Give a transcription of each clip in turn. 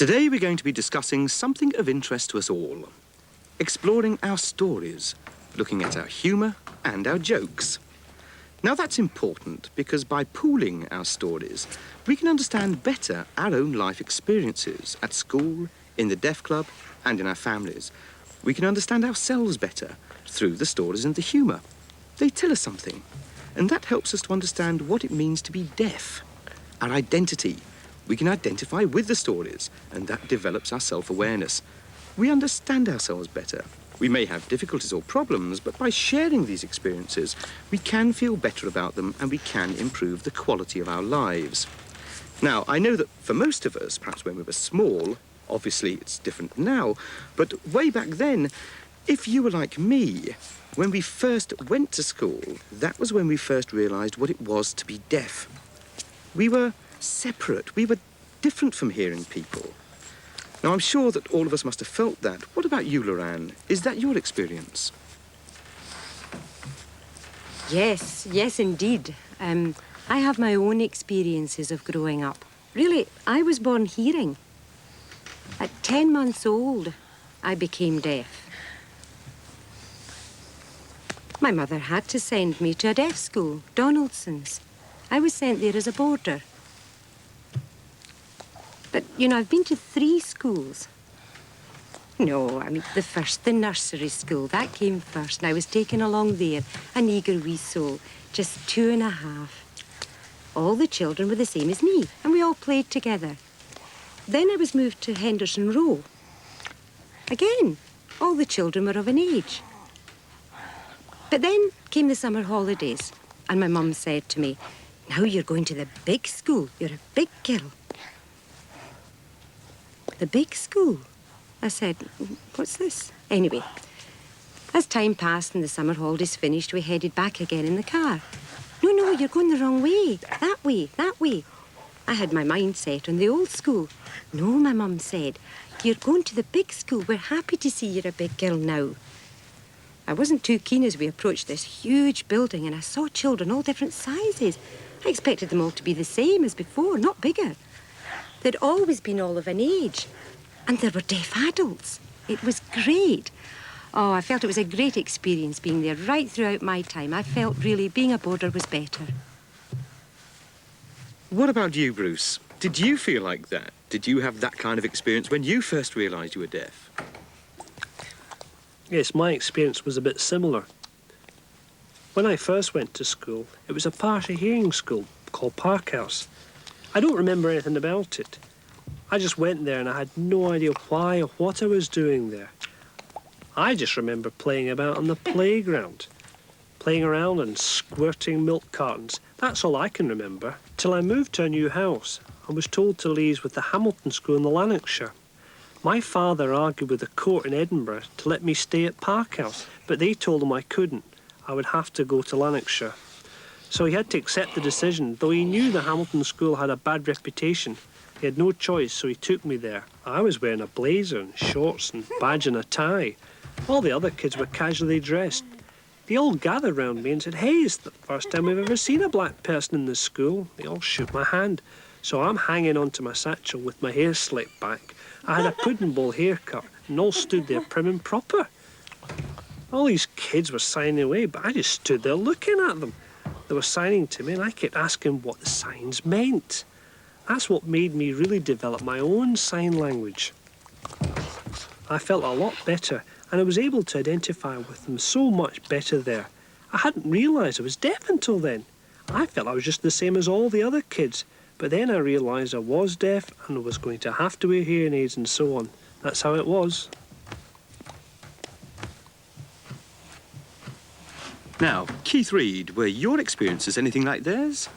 Today we're going to be discussing something of interest to us all. Exploring our stories, looking at our humour and our jokes. Now that's important because by pooling our stories, we can understand better our own life experiences at school, in the deaf club and in our families. We can understand ourselves better through the stories and the humour. They tell us something, and that helps us to understand what it means to be deaf, our identity. We can identify with the stories, and that develops our self-awareness. We understand ourselves better. We may have difficulties or problems, but by sharing these experiences, we can feel better about them and we can improve the quality of our lives. Now, I know that for most of us, perhaps when we were small, obviously it's different now, but way back then, if you were like me, when we first went to school, that was when we first realised what it was to be deaf. We were separate. We were different from hearing people. Now, I'm sure that all of us must have felt that. What about you, Loran? Is that your experience? Yes, indeed. I have my own experiences of growing up. Really, I was born hearing. At 10 months old, I became deaf. My mother had to send me to a deaf school, Donaldson's. I was sent there as a boarder. But, you know, I've been to 3 schools. No, I mean, the nursery school, that came first, and I was taken along there, an eager wee soul, just 2.5. All the children were the same as me, and we all played together. Then I was moved to Henderson Row. Again, all the children were of an age. But then came the summer holidays, and my mum said to me, "Now you're going to the big school. You're a big girl." The big school? I said, "What's this?" Anyway, as time passed and the summer holidays finished, we headed back again in the car. No, you're going the wrong way. That way. I had my mind set on the old school. No, my mum said, "You're going to the big school. We're happy to see you're a big girl now." I wasn't too keen as we approached this huge building and I saw children all different sizes. I expected them all to be the same as before, not bigger. They'd always been all of an age. And there were deaf adults. It was great. Oh, I felt it was a great experience being there right throughout my time. I felt really being a boarder was better. What about you, Bruce? Did you feel like that? Did you have that kind of experience when you first realised you were deaf? Yes, my experience was a bit similar. When I first went to school, it was a partial hearing school called Parkhouse. I don't remember anything about it. I just went there and I had no idea why or what I was doing there. I just remember playing about on the playground, playing around and squirting milk cartons. That's all I can remember, till I moved to a new house and was told to liaise with the Hamilton School in the Lanarkshire. My father argued with the court in Edinburgh to let me stay at Parkhouse, but they told him I couldn't. I would have to go to Lanarkshire. So he had to accept the decision, though he knew the Hamilton School had a bad reputation. He had no choice, so he took me there. I was wearing a blazer and shorts and badge and a tie. All the other kids were casually dressed. They all gathered round me and said, "Hey, it's the first time we've ever seen a black person in this school." They all shook my hand. So I'm hanging onto my satchel with my hair slicked back. I had a pudding bowl haircut and all stood there prim and proper. All these kids were signing away, but I just stood there looking at them. They were signing to me and I kept asking what the signs meant. That's what made me really develop my own sign language. I felt a lot better and I was able to identify with them so much better there. I hadn't realised I was deaf until then. I felt I was just the same as all the other kids. But then I realised I was deaf and I was going to have to wear hearing aids and so on. That's how it was. Now, Keith Reid, were your experiences anything like theirs?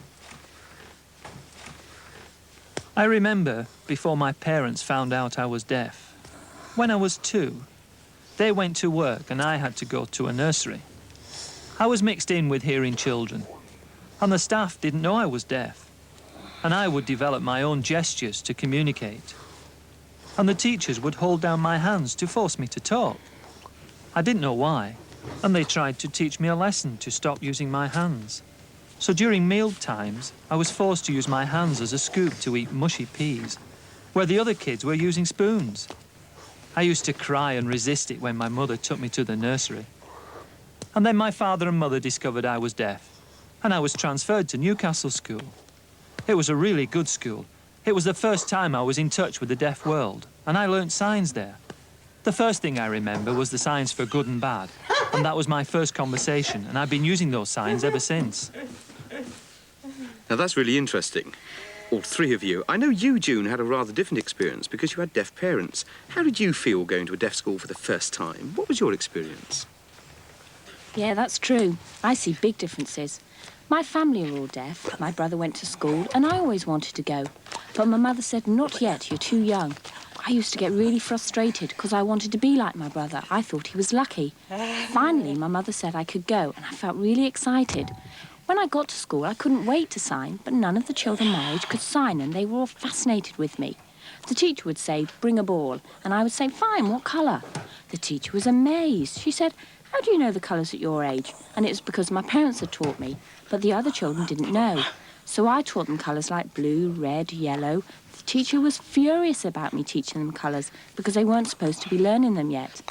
I remember before my parents found out I was deaf. When I was 2, they went to work and I had to go to a nursery. I was mixed in with hearing children, and the staff didn't know I was deaf. And I would develop my own gestures to communicate. And the teachers would hold down my hands to force me to talk. I didn't know why, and they tried to teach me a lesson to stop using my hands. So during meal times, I was forced to use my hands as a scoop to eat mushy peas. where the other kids were using spoons. I used to cry and resist it when my mother took me to the nursery. And then my father and mother discovered I was deaf, and I was transferred to Newcastle School. It was a really good school. It was the first time I was in touch with the deaf world, and I learnt signs there. The first thing I remember was the signs for good and bad, and that was my first conversation, and I've been using those signs ever since. Now, that's really interesting. All three of you. I know you, June, had a rather different experience because you had deaf parents. How did you feel going to a deaf school for the first time? What was your experience? Yeah, that's true. I see big differences. My family are all deaf. My brother went to school and I always wanted to go. But my mother said, not yet, you're too young. I used to get really frustrated because I wanted to be like my brother. I thought he was lucky. Finally, my mother said I could go and I felt really excited. When I got to school, I couldn't wait to sign, but none of the children my age could sign and they were all fascinated with me. The teacher would say, bring a ball, and I would say, fine, what colour? The teacher was amazed. She said, how do you know the colours at your age? And it was because my parents had taught me, but the other children didn't know. So I taught them colours like blue, red, yellow. The teacher was furious about me teaching them colours because they weren't supposed to be learning them yet.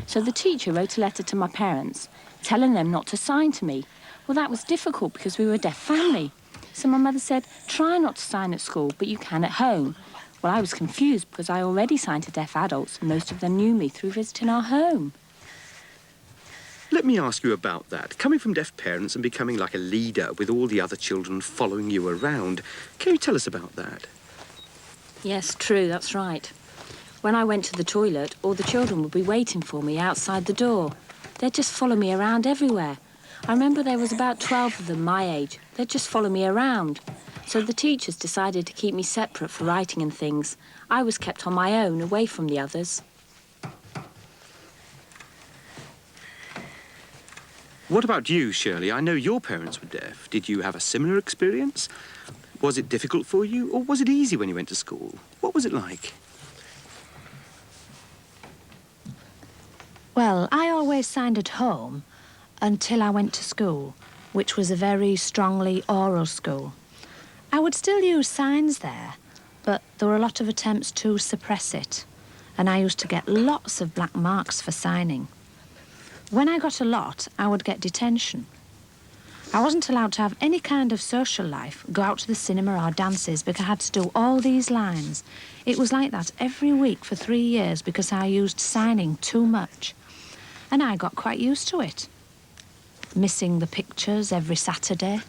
So the teacher wrote a letter to my parents telling them not to sign to me. Well, that was difficult because we were a deaf family. So my mother said, try not to sign at school, but you can at home. Well, I was confused because I already signed to deaf adults and most of them knew me through visiting our home. Let me ask you about that. Coming from deaf parents and becoming like a leader with all the other children following you around. Can you tell us about that? Yes, true, that's right. When I went to the toilet, all the children would be waiting for me outside the door. They'd just follow me around everywhere. I remember there was about 12 of them my age. They'd just follow me around. So the teachers decided to keep me separate for writing and things. I was kept on my own, away from the others. What about you, Shirley? I know your parents were deaf. Did you have a similar experience? Was it difficult for you, or was it easy when you went to school? What was it like? Well, I always signed at home until I went to school, which was a very strongly oral school. I would still use signs there, but there were a lot of attempts to suppress it, and I used to get lots of black marks for signing. When I got a lot, I would get detention. I wasn't allowed to have any kind of social life, go out to the cinema or dances, because I had to do all these lines. It was like that every week for 3 years because I used signing too much. And I got quite used to it. Missing the pictures every Saturday.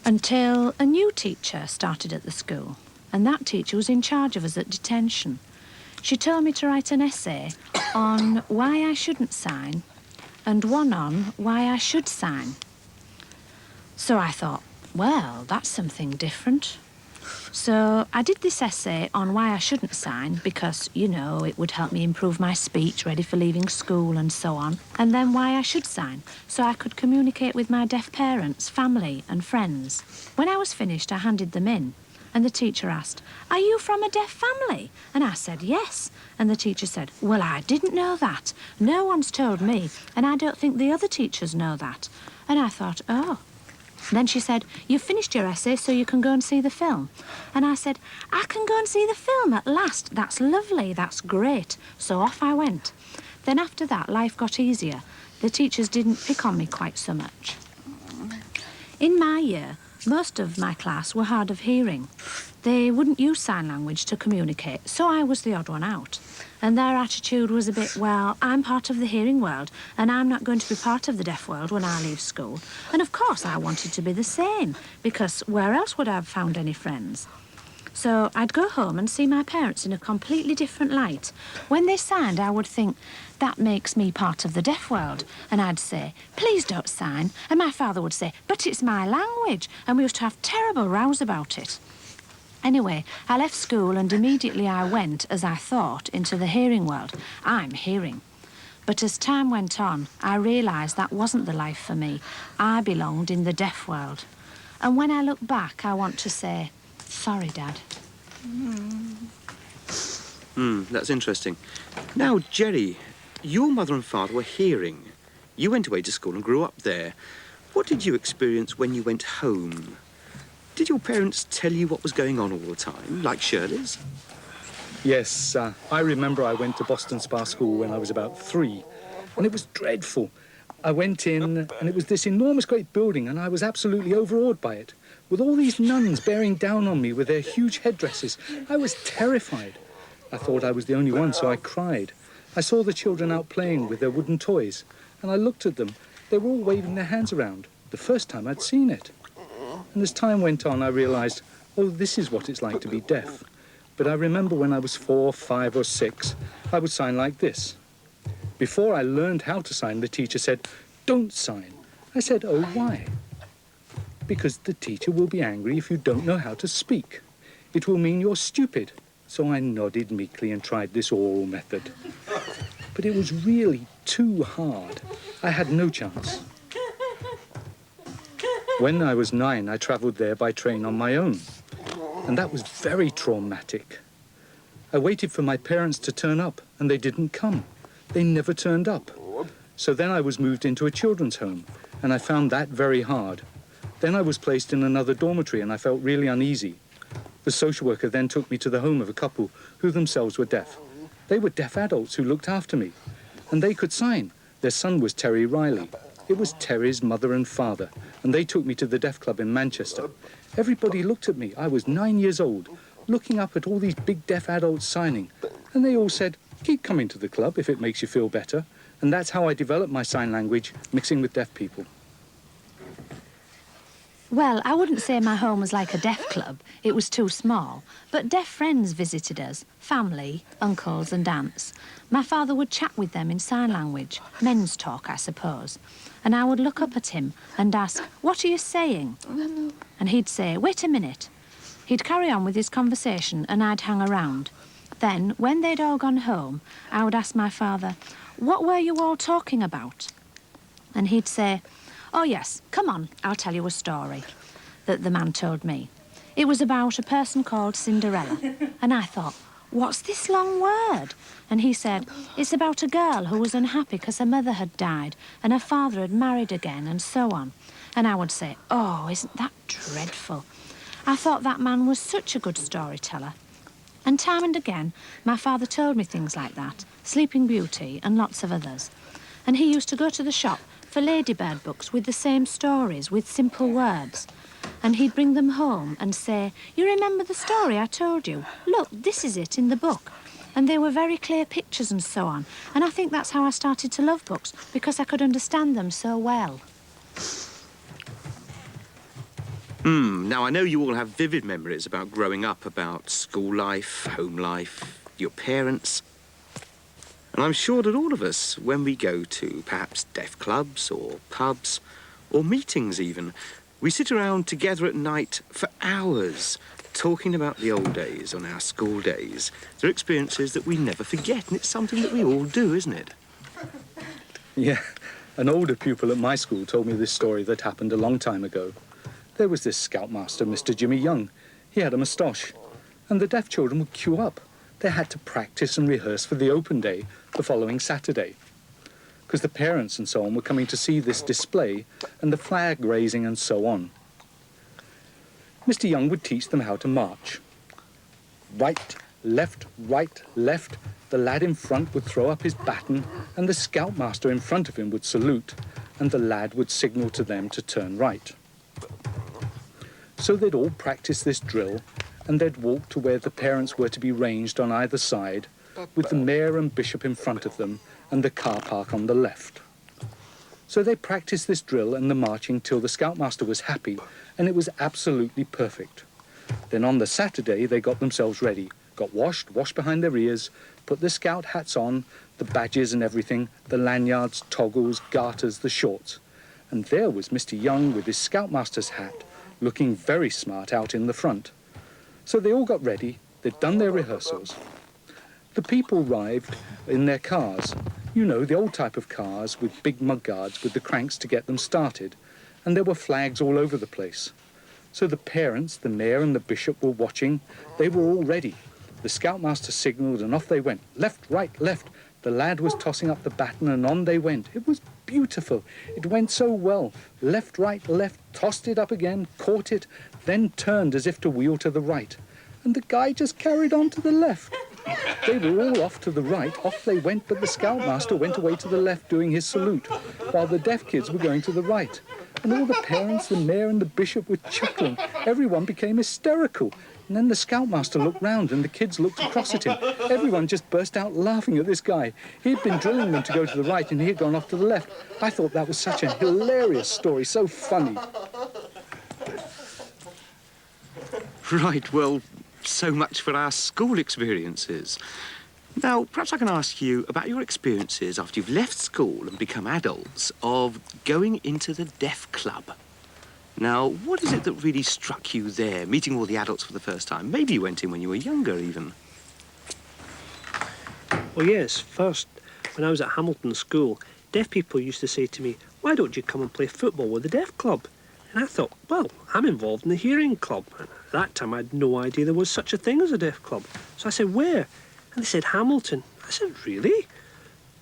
Until a new teacher started at the school, and that teacher was in charge of us at detention. She told me to write an essay on why I shouldn't sign and one on why I should sign. So I thought, well, that's something different. So I did this essay on why I shouldn't sign because, you know, it would help me improve my speech, ready for leaving school and so on. And then why I should sign, so I could communicate with my deaf parents, family and friends. When I was finished, I handed them in. And the teacher asked, are you from a deaf family? And I said, yes. And the teacher said, well, I didn't know that. No one's told me, and I don't think the other teachers know that. And I thought, oh. Then she said, you've finished your essay, so you can go and see the film. And I said, I can go and see the film at last. That's lovely, that's great. So off I went. Then after that, life got easier. The teachers didn't pick on me quite so much. In my year, most of my class were hard of hearing. They wouldn't use sign language to communicate, so I was the odd one out. And their attitude was a bit, well, I'm part of the hearing world, and I'm not going to be part of the deaf world when I leave school. And of course I wanted to be the same, because where else would I have found any friends? So I'd go home and see my parents in a completely different light. When they signed, I would think, that makes me part of the deaf world. And I'd say, please don't sign. And my father would say, but it's my language. And we used to have terrible rows about it. Anyway, I left school and immediately I went, as I thought, into the hearing world. I'm hearing. But as time went on, I realised that wasn't the life for me. I belonged in the deaf world. And when I look back, I want to say, sorry, Dad. That's interesting. Now, Jerry, your mother and father were hearing. You went away to school and grew up there. What did you experience when you went home? Did your parents tell you what was going on all the time, like Shirley's? Yes, I remember I went to Boston Spa School when I was about 3, and it was dreadful. I went in, and it was this enormous great building, and I was absolutely overawed by it, with all these nuns bearing down on me with their huge headdresses. I was terrified. I thought I was the only one, so I cried. I saw the children out playing with their wooden toys, and I looked at them. They were all waving their hands around, the first time I'd seen it. And as time went on, I realized, oh, this is what it's like to be deaf. But I remember when I was 4, 5, or 6, I would sign like this. Before I learned how to sign, the teacher said, "Don't sign." I said, "Oh, why?" "Because the teacher will be angry if you don't know how to speak. It will mean you're stupid." So I nodded meekly and tried this oral method. But it was really too hard. I had no chance. When I was 9, I travelled there by train on my own. And that was very traumatic. I waited for my parents to turn up, and they didn't come. They never turned up. So then I was moved into a children's home, and I found that very hard. Then I was placed in another dormitory, and I felt really uneasy. The social worker then took me to the home of a couple who themselves were deaf. They were deaf adults who looked after me, and they could sign. Their son was Terry Riley. It was Terry's mother and father, and they took me to the Deaf Club in Manchester. Everybody looked at me. I was 9 years old, looking up at all these big deaf adults signing, and they all said, "Keep coming to the club if it makes you feel better." And that's how I developed my sign language, mixing with deaf people. Well, I wouldn't say my home was like a deaf club. It was too small. But deaf friends visited us, family, uncles and aunts. My father would chat with them in sign language, men's talk, I suppose. And I would look up at him and ask, "What are you saying?" And he'd say, "Wait a minute." He'd carry on with his conversation and I'd hang around. Then, when they'd all gone home, I would ask my father, "What were you all talking about?" And he'd say, "Oh, yes, come on, I'll tell you a story," that the man told me. It was about a person called Cinderella. And I thought, "What's this long word?" And he said, "It's about a girl who was unhappy because her mother had died and her father had married again and so on." And I would say, "Oh, isn't that dreadful?" I thought that man was such a good storyteller. And time and again, my father told me things like that, Sleeping Beauty and lots of others. And he used to go to the shop for Ladybird books with the same stories, with simple words. And he'd bring them home and say, "You remember the story I told you? Look, this is it in the book." And they were very clear pictures and so on. And I think that's how I started to love books, because I could understand them so well. Now, I know you all have vivid memories about growing up, about school life, home life, your parents. And I'm sure that all of us, when we go to perhaps deaf clubs or pubs or meetings even, we sit around together at night for hours talking about the old days on our school days. They're experiences that we never forget, and it's something that we all do, isn't it? Yeah, an older pupil at my school told me this story that happened a long time ago. There was this scoutmaster, Mr. Jimmy Young. He had a moustache, and the deaf children would queue up. They had to practice and rehearse for the open day the following Saturday, because the parents and so on were coming to see this display and the flag raising and so on. Mr. Young would teach them how to march. Right, left, left. The lad in front would throw up his baton, and the scoutmaster in front of him would salute, and the lad would signal to them to turn right. So they'd all practice this drill, and they'd walk to where the parents were to be ranged on either side, with the mayor and bishop in front of them, and the car park on the left. So they practiced this drill and the marching till the scoutmaster was happy, and it was absolutely perfect. Then on the Saturday, they got themselves ready, got washed behind their ears, put the scout hats on, the badges and everything, the lanyards, toggles, garters, the shorts. And there was Mr. Young with his scoutmaster's hat, looking very smart out in the front. So they all got ready, they'd done their rehearsals. The people arrived in their cars, you know, the old type of cars with big mudguards with the cranks to get them started, and there were flags all over the place. So the parents, the mayor and the bishop were watching. They were all ready. The scoutmaster signalled and off they went, left, right, left. The lad was tossing up the baton and on they went. It was beautiful. It went so well. Left, right, left, tossed it up again, caught it. then turned as if to wheel to the right, and the guy just carried on to the left. They were all off to the right, off they went, but the Scoutmaster went away to the left doing his salute, while the deaf kids were going to the right. And all the parents, the mayor and the bishop were chuckling. Everyone became hysterical. And then the Scoutmaster looked round and the kids looked across at him. Everyone just burst out laughing at this guy. He'd been drilling them to go to the right and he had gone off to the left. I thought that was such a hilarious story, so funny. Right, well, so much for our school experiences. Now, perhaps I can ask you about your experiences after you've left school and become adults of going into the Deaf Club. Now, what is it that really struck you there, meeting all the adults for the first time? Maybe you went in when you were younger, even. Well, yes, first, when I was at Hamilton School, deaf people used to say to me, why don't you come and play football with the Deaf Club? And I thought, well, I'm involved in the Hearing Club. And at that time, I had no idea there was such a thing as a Deaf Club. So I said, where? And they said, Hamilton. I said, really?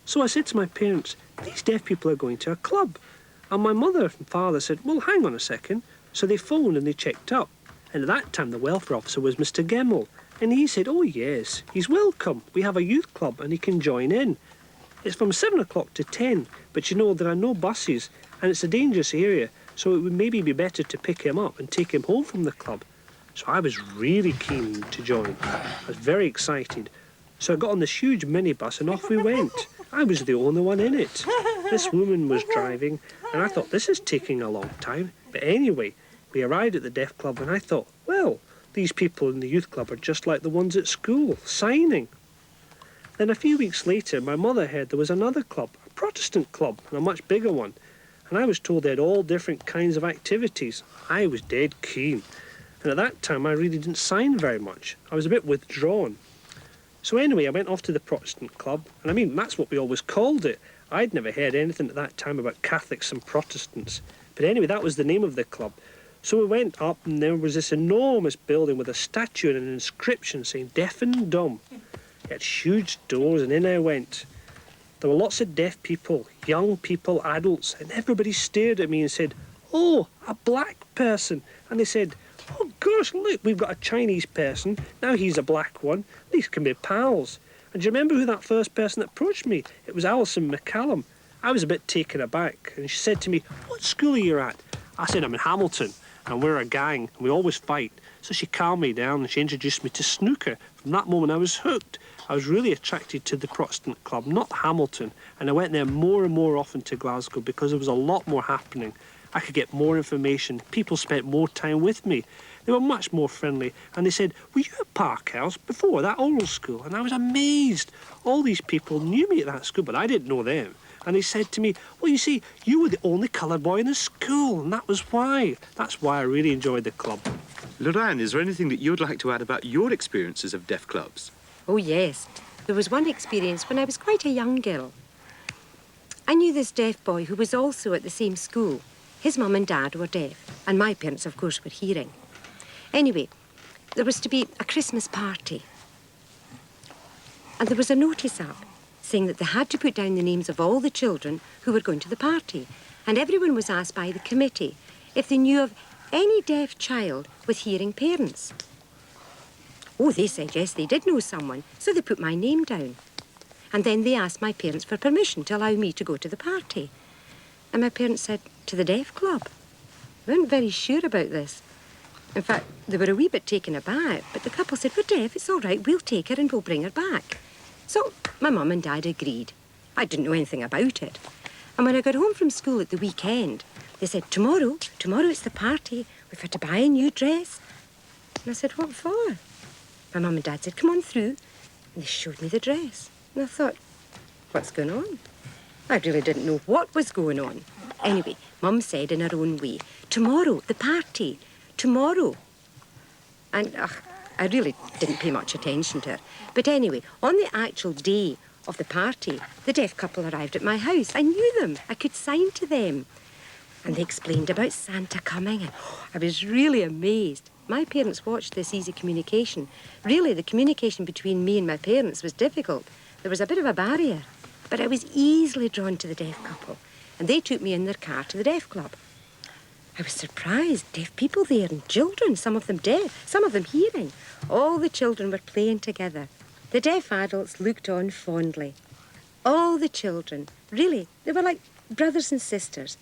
So I said to my parents, these deaf people are going to a club. And my mother and father said, well, hang on a second. So they phoned and they checked up. And at that time, the welfare officer was Mr. Gemmell. And he said, oh, yes, he's welcome. We have a youth club and he can join in. It's from 7 o'clock to 10. But you know, there are no buses and it's a dangerous area. So it would maybe be better to pick him up and take him home from the club. So I was really keen to join. I was very excited. So I got on this huge minibus and off we went. I was the only one in it. This woman was driving and I thought, this is taking a long time. But anyway, we arrived at the Deaf Club and I thought, well, these people in the youth club are just like the ones at school, signing. Then a few weeks later, my mother heard there was another club, a Protestant club, and a much bigger one. And I was told they had all different kinds of activities. I was dead keen. And at that time, I really didn't sign very much. I was a bit withdrawn. So anyway, I went off to the Protestant club. And I mean, that's what we always called it. I'd never heard anything at that time about Catholics and Protestants. But anyway, that was the name of the club. So we went up and there was this enormous building with a statue and an inscription saying deaf and dumb. It had huge doors and in I went. There were lots of deaf people, young people, adults, and everybody stared at me and said, oh, a black person. And they said, oh gosh, look, we've got a Chinese person, now he's a black one, these can be pals. And do you remember who that first person that approached me? It was Alison McCallum. I was a bit taken aback, and she said to me, what school are you at? I said, I'm in Hamilton, and we're a gang, and we always fight. So she calmed me down and she introduced me to snooker. From that moment I was hooked. I was really attracted to the Protestant club, not Hamilton, and I went there more and more often to Glasgow because there was a lot more happening. I could get more information. People spent more time with me. They were much more friendly, and they said, were you at Parkhouse before, that oral school? And I was amazed. All these people knew me at that school, but I didn't know them. And they said to me, well, you see, you were the only coloured boy in the school, and that was why. That's why I really enjoyed the club. Lorraine, is there anything that you'd like to add about your experiences of deaf clubs? Oh, yes. There was one experience when I was quite a young girl. I knew this deaf boy who was also at the same school. His mum and dad were deaf, and my parents, of course, were hearing. Anyway, there was to be a Christmas party. And there was a notice up saying that they had to put down the names of all the children who were going to the party. And everyone was asked by the committee if they knew of any deaf child with hearing parents. Oh, they said yes, they did know someone, so they put my name down. And then they asked my parents for permission to allow me to go to the party. And my parents said, to the Deaf Club. They weren't very sure about this. In fact, they were a wee bit taken aback, but the couple said, we're deaf, it's all right, we'll take her and we'll bring her back. So my mum and dad agreed. I didn't know anything about it. And when I got home from school at the weekend, they said, tomorrow it's the party, we've had to buy a new dress. And I said, what for? My mum and dad said, come on through. And they showed me the dress. And I thought, what's going on? I really didn't know what was going on. Anyway, Mum said in her own way, tomorrow, the party, tomorrow. And I really didn't pay much attention to her. But anyway, on the actual day of the party, the deaf couple arrived at my house. I knew them. I could sign to them. And they explained about Santa coming, and I was really amazed. My parents watched this easy communication. Really, the communication between me and my parents was difficult. There was a bit of a barrier. But I was easily drawn to the deaf couple, and they took me in their car to the Deaf Club. I was surprised. Deaf people there and children, some of them deaf, some of them hearing. All the children were playing together. The deaf adults looked on fondly. All the children, really, they were like brothers and sisters.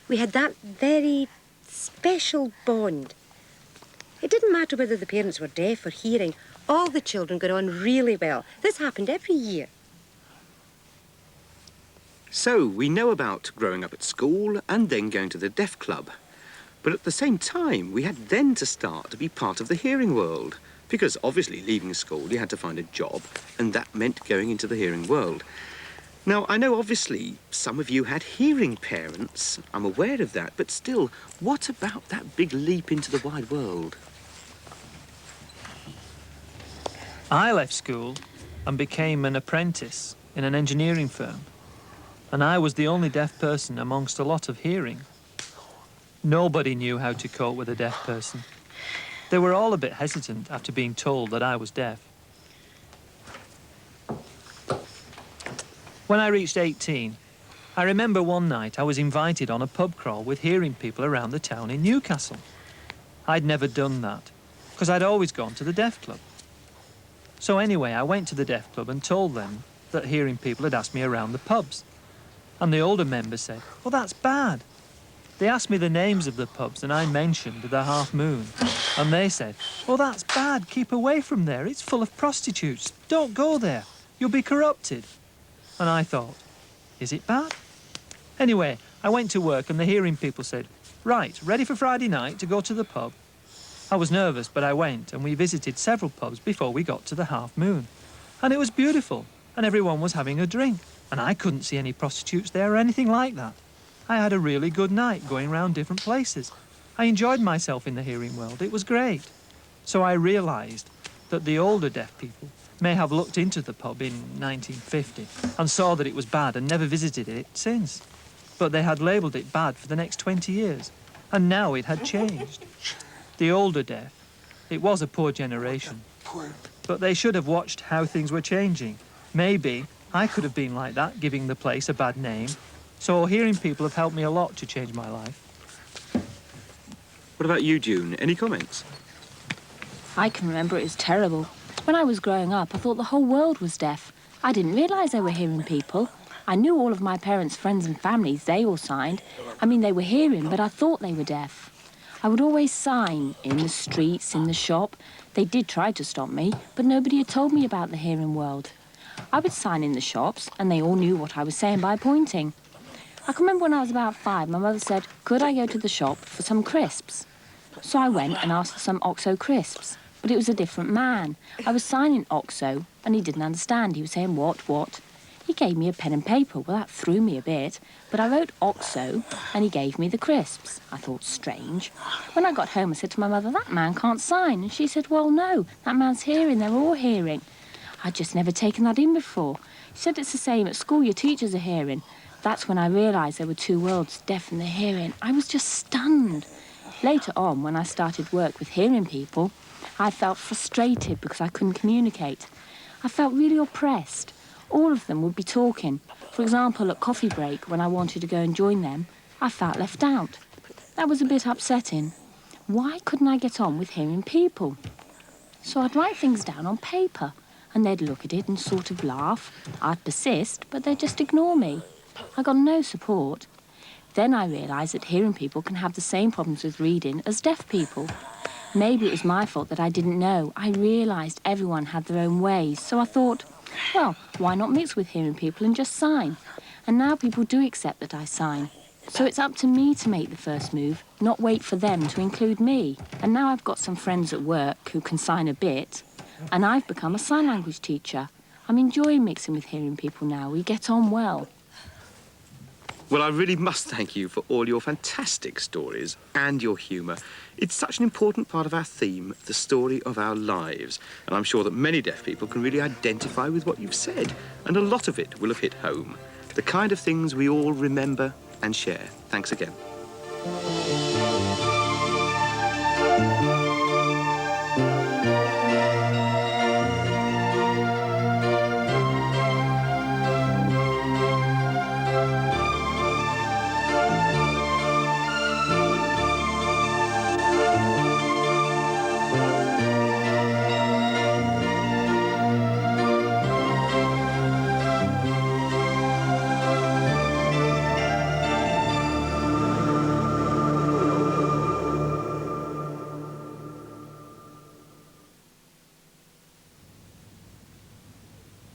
We had that very special bond. It didn't matter whether the parents were deaf or hearing. All the children got on really well. This happened every year. So we know about growing up at school and then going to the deaf club. But at the same time, we had then to start to be part of the hearing world. Because obviously leaving school, you had to find a job, and that meant going into the hearing world. Now, I know obviously some of you had hearing parents. I'm aware of that. But still, what about that big leap into the wide world? I left school and became an apprentice in an engineering firm. And I was the only deaf person amongst a lot of hearing. Nobody knew how to cope with a deaf person. They were all a bit hesitant after being told that I was deaf. When I reached 18, I remember one night I was invited on a pub crawl with hearing people around the town in Newcastle. I'd never done that, because I'd always gone to the deaf club. So anyway, I went to the deaf club and told them that hearing people had asked me around the pubs. And the older member said, "Well, that's bad." They asked me the names of the pubs and I mentioned the Half Moon. And they said, "Oh, that's bad. Keep away from there. It's full of prostitutes. Don't go there. You'll be corrupted." And I thought, is it bad? Anyway, I went to work and the hearing people said, "Right, ready for Friday night to go to the pub?" I was nervous, but I went and we visited several pubs before we got to the Half Moon. And it was beautiful and everyone was having a drink. And I couldn't see any prostitutes there or anything like that. I had a really good night going round different places. I enjoyed myself in the hearing world. It was great. So I realised that the older deaf people may have looked into the pub in 1950 and saw that it was bad and never visited it since. But they had labelled it bad for the next 20 years. And now it had changed. The older deaf, it was a poor generation. But they should have watched how things were changing. Maybe I could have been like that, giving the place a bad name. So hearing people have helped me a lot to change my life. What about you, June? Any comments? I can remember it was terrible. When I was growing up, I thought the whole world was deaf. I didn't realise they were hearing people. I knew all of my parents' friends and families, they all signed. I mean, they were hearing, but I thought they were deaf. I would always sign in the streets, in the shop. They did try to stop me, but nobody had told me about the hearing world. I would sign in the shops, and they all knew what I was saying by pointing. I can remember when I was about 5, my mother said, could I go to the shop for some crisps? So I went and asked for some OXO crisps, but it was a different man. I was signing OXO, and he didn't understand. He was saying, what? He gave me a pen and paper. Well, that threw me a bit, but I wrote OXO, and he gave me the crisps. I thought, strange. When I got home, I said to my mother, that man can't sign. And she said, well, no, that man's hearing. They're all hearing. I'd just never taken that in before. She said it's the same at school, your teachers are hearing. That's when I realised there were two worlds, deaf and the hearing. I was just stunned. Later on, when I started work with hearing people, I felt frustrated because I couldn't communicate. I felt really oppressed. All of them would be talking. For example, at coffee break, when I wanted to go and join them, I felt left out. That was a bit upsetting. Why couldn't I get on with hearing people? So I'd write things down on paper, and they'd look at it and sort of laugh. I'd persist, but they'd just ignore me. I got no support. Then I realised that hearing people can have the same problems with reading as deaf people. Maybe it was my fault that I didn't know. I realised everyone had their own ways, so I thought, well, why not mix with hearing people and just sign? And now people do accept that I sign. So it's up to me to make the first move, not wait for them to include me. And now I've got some friends at work who can sign a bit, and I've become a sign language teacher. I'm enjoying mixing with hearing people now. We get on well. Well, I really must thank you for all your fantastic stories and your humour. It's such an important part of our theme, the story of our lives. And I'm sure that many deaf people can really identify with what you've said. And a lot of it will have hit home. The kind of things we all remember and share. Thanks again.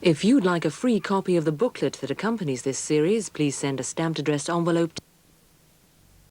If you'd like a free copy of the booklet that accompanies this series, please send a stamped addressed envelope